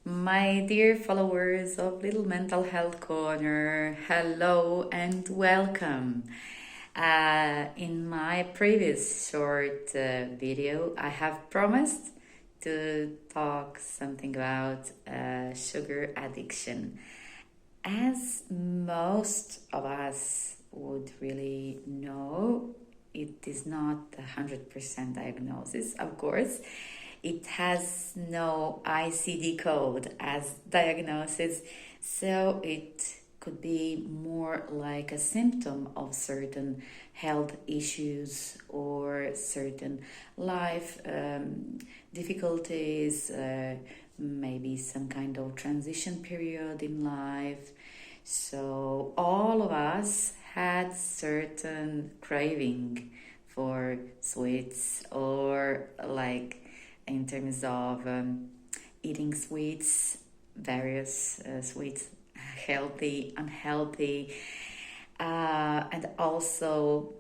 My dear followers of Little Mental Health Corner, hello and welcome. In my previous short video, I have promised to talk something about sugar addiction. As most of us would really know, it is not a 100% diagnosis, of course. It has no ICD code as diagnosis, so it could be more like a symptom of certain health issues or certain life difficulties, maybe some kind of transition period in life. So all of us had certain craving for sweets, or like in terms of eating sweets, various sweets, healthy, unhealthy, and also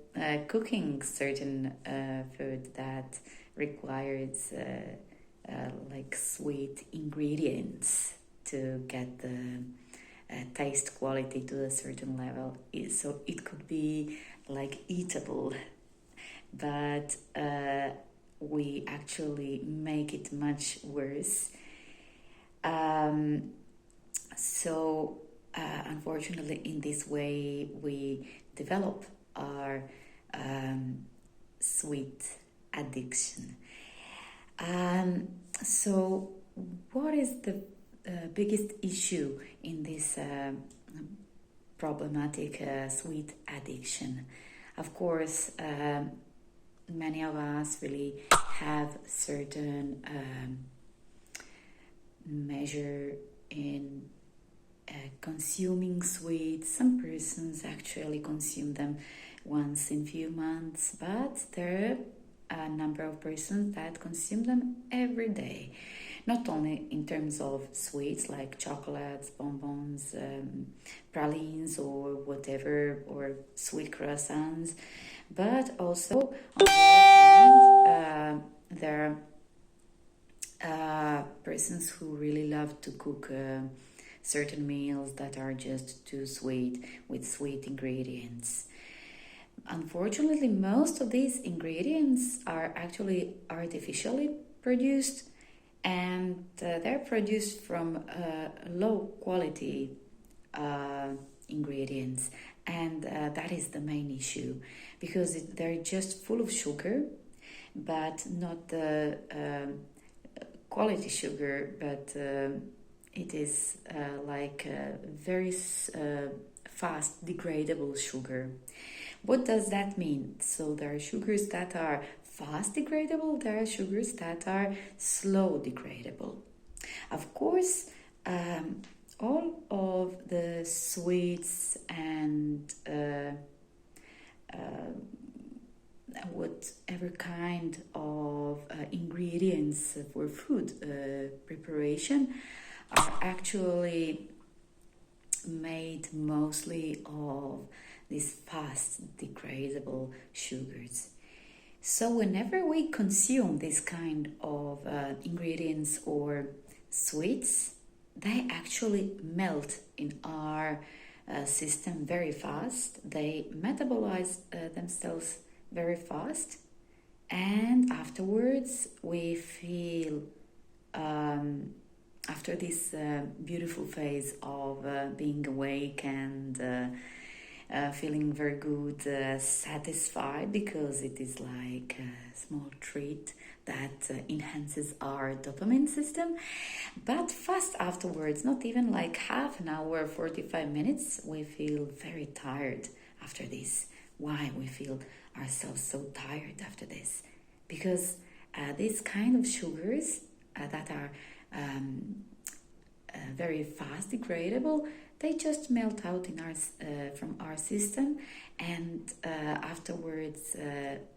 cooking certain food that requires like sweet ingredients to get the taste quality to a certain level. So it could be like eatable, but we actually make it much worse. Unfortunately, in this way, we develop our sweet addiction. So, what is the biggest issue in this problematic sweet addiction? Of course, many of us really have certain measure in consuming sweets. Some persons actually consume them once in few months, but there are a number of persons that consume them every day, not only in terms of sweets like chocolates, bonbons, pralines, or whatever, or sweet croissants, but also on the other hand, there are persons who really love to cook certain meals that are just too sweet, with sweet ingredients. Unfortunately, most of these ingredients are actually artificially produced, and they're produced from low quality ingredients, and that is the main issue, because they're just full of sugar, but not the quality sugar, but it is like very fast degradable sugar. What does that mean? So there are sugars that are fast degradable, there are sugars that are slow degradable. Of course, all of the sweets and whatever kind of ingredients for food preparation are actually made mostly of these fast degradable sugars. So whenever we consume this kind of ingredients or sweets, they actually melt in our system very fast. They metabolize themselves very fast, and afterwards we feel, after this beautiful phase of being awake and feeling very good, satisfied, because it is like a small treat that enhances our dopamine system. But fast afterwards, not even like half an hour, 45 minutes, we feel very tired after this. Why we feel ourselves so tired after this? Because these kind of sugars that are very fast degradable, they just melt out in our from our system, and afterwards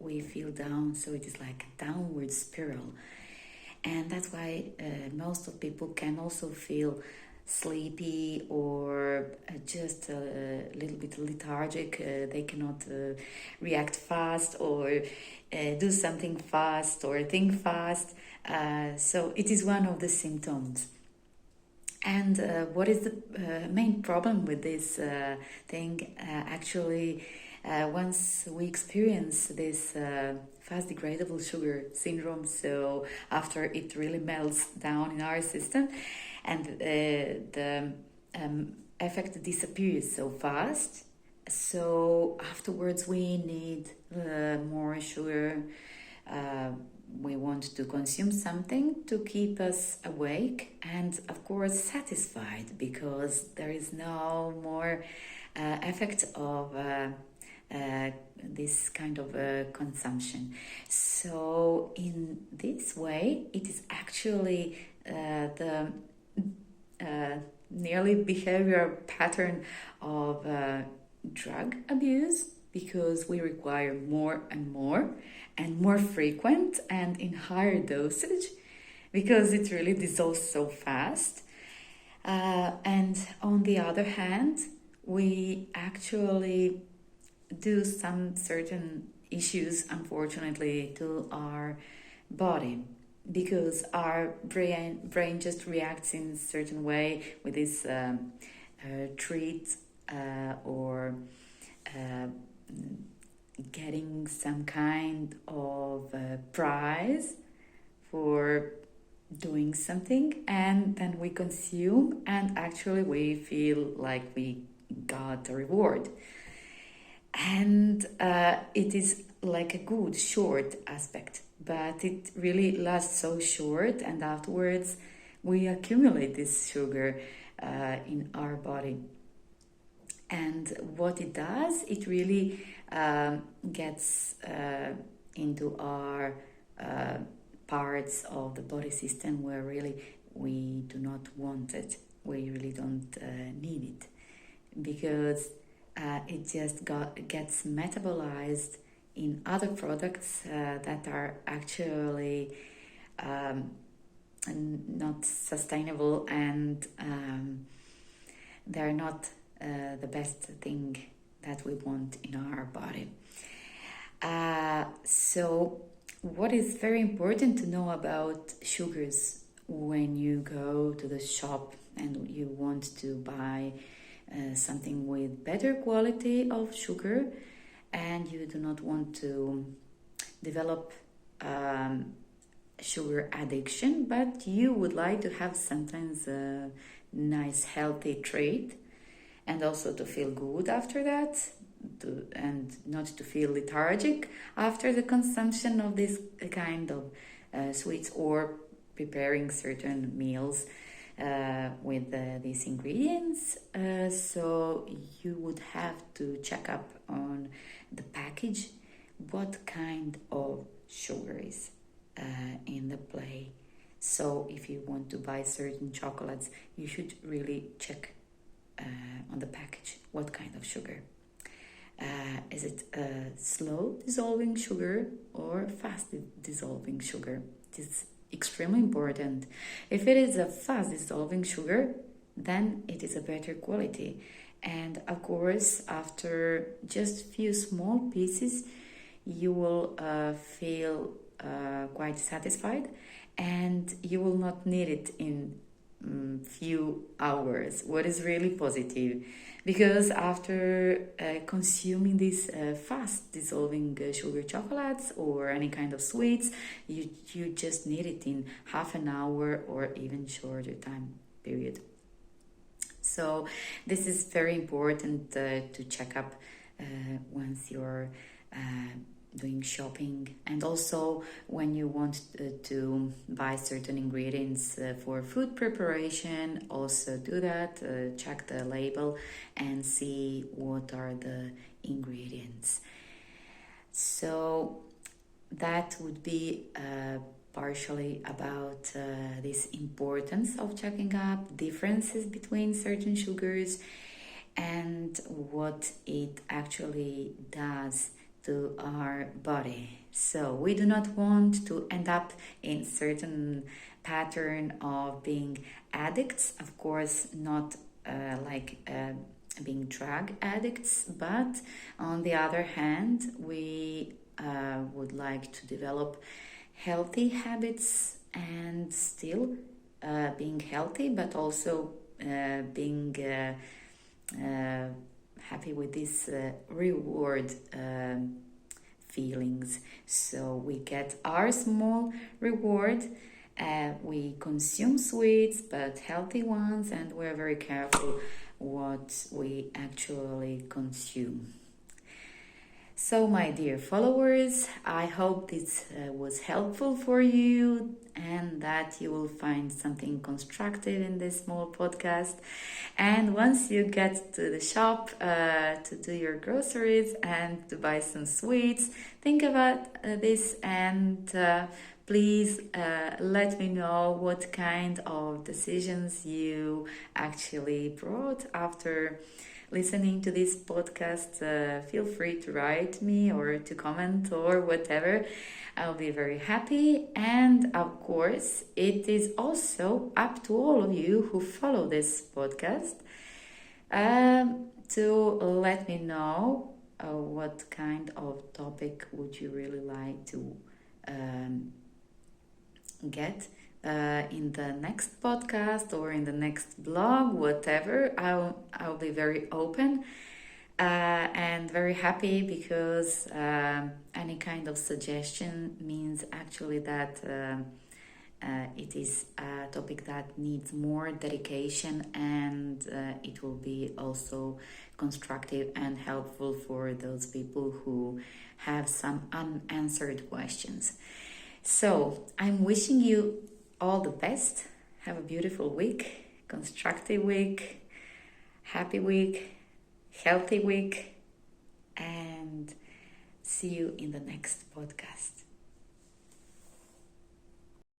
we feel down. So it is like a downward spiral, and that's why most of people can also feel sleepy or just a little bit lethargic. They cannot react fast or do something fast or think fast. So it is one of the symptoms. And what is the main problem with this thing? Actually, once we experience this fast degradable sugar syndrome, so after it really melts down in our system, and the effect disappears so fast, so afterwards we need more sugar. We want to consume something to keep us awake and, of course, satisfied, because there is no more effect of this kind of consumption. So in this way, it is actually the nearly behavior pattern of drug abuse, because we require more and more frequent and in higher dosage, because it really dissolves so fast. And on the other hand, we actually do some certain issues, unfortunately, to our body, because our brain just reacts in a certain way with this treat or getting some kind of prize for doing something, and then we consume, and actually we feel like we got a reward. And it is like a good short aspect, but it really lasts so short, and afterwards we accumulate this sugar in our body. And what it does, it really gets into our parts of the body system where really we do not want it, we really don't need it, because it just gets metabolized in other products that are actually not sustainable, and they're not the best thing that we want in our body. So what is very important to know about sugars when you go to the shop and you want to buy something with better quality of sugar, and you do not want to develop sugar addiction, but you would like to have sometimes a nice healthy treat, and also to feel good after that, and not to feel lethargic after the consumption of this kind of sweets, or preparing certain meals with these ingredients. So you would have to check up on the package what kind of sugar is in the play. So if you want to buy certain chocolates, you should really check on the package what kind of sugar. Is it a slow dissolving sugar or fast dissolving sugar? It's extremely important. If it is a fast dissolving sugar, then it is a better quality. And of course, after just few small pieces, you will feel quite satisfied, and you will not need it in few hours, what is really positive, because after consuming these fast dissolving sugar chocolates or any kind of sweets, you just need it in half an hour or even shorter time period. So this is very important to check up once you're doing shopping, and also when you want to buy certain ingredients for food preparation, also do that. Check the label and see what are the ingredients. So that would be partially about this importance of checking up differences between certain sugars and what it actually does to our body. So we do not want to end up in certain pattern of being addicts, of course not being drug addicts, but on the other hand we would like to develop healthy habits and still being healthy, but also being happy with this reward feelings. So we get our small reward. We consume sweets, but healthy ones, and we're very careful what we actually consume. So, my dear followers, I hope this was helpful for you and that you will find something constructive in this small podcast. And once you get to the shop to do your groceries and to buy some sweets, think about this and please let me know what kind of decisions you actually brought after listening to this podcast. Feel free to write me or to comment or whatever. I'll be very happy. And of course, it is also up to all of you who follow this podcast to let me know what kind of topic would you really like to get in the next podcast or in the next blog, whatever. I'll be very open and very happy because any kind of suggestion means actually that it is a topic that needs more dedication, and it will be also constructive and helpful for those people who have some unanswered questions. So I'm wishing you all the best. Have a beautiful week, constructive week, happy week, healthy week, and see you in the next podcast.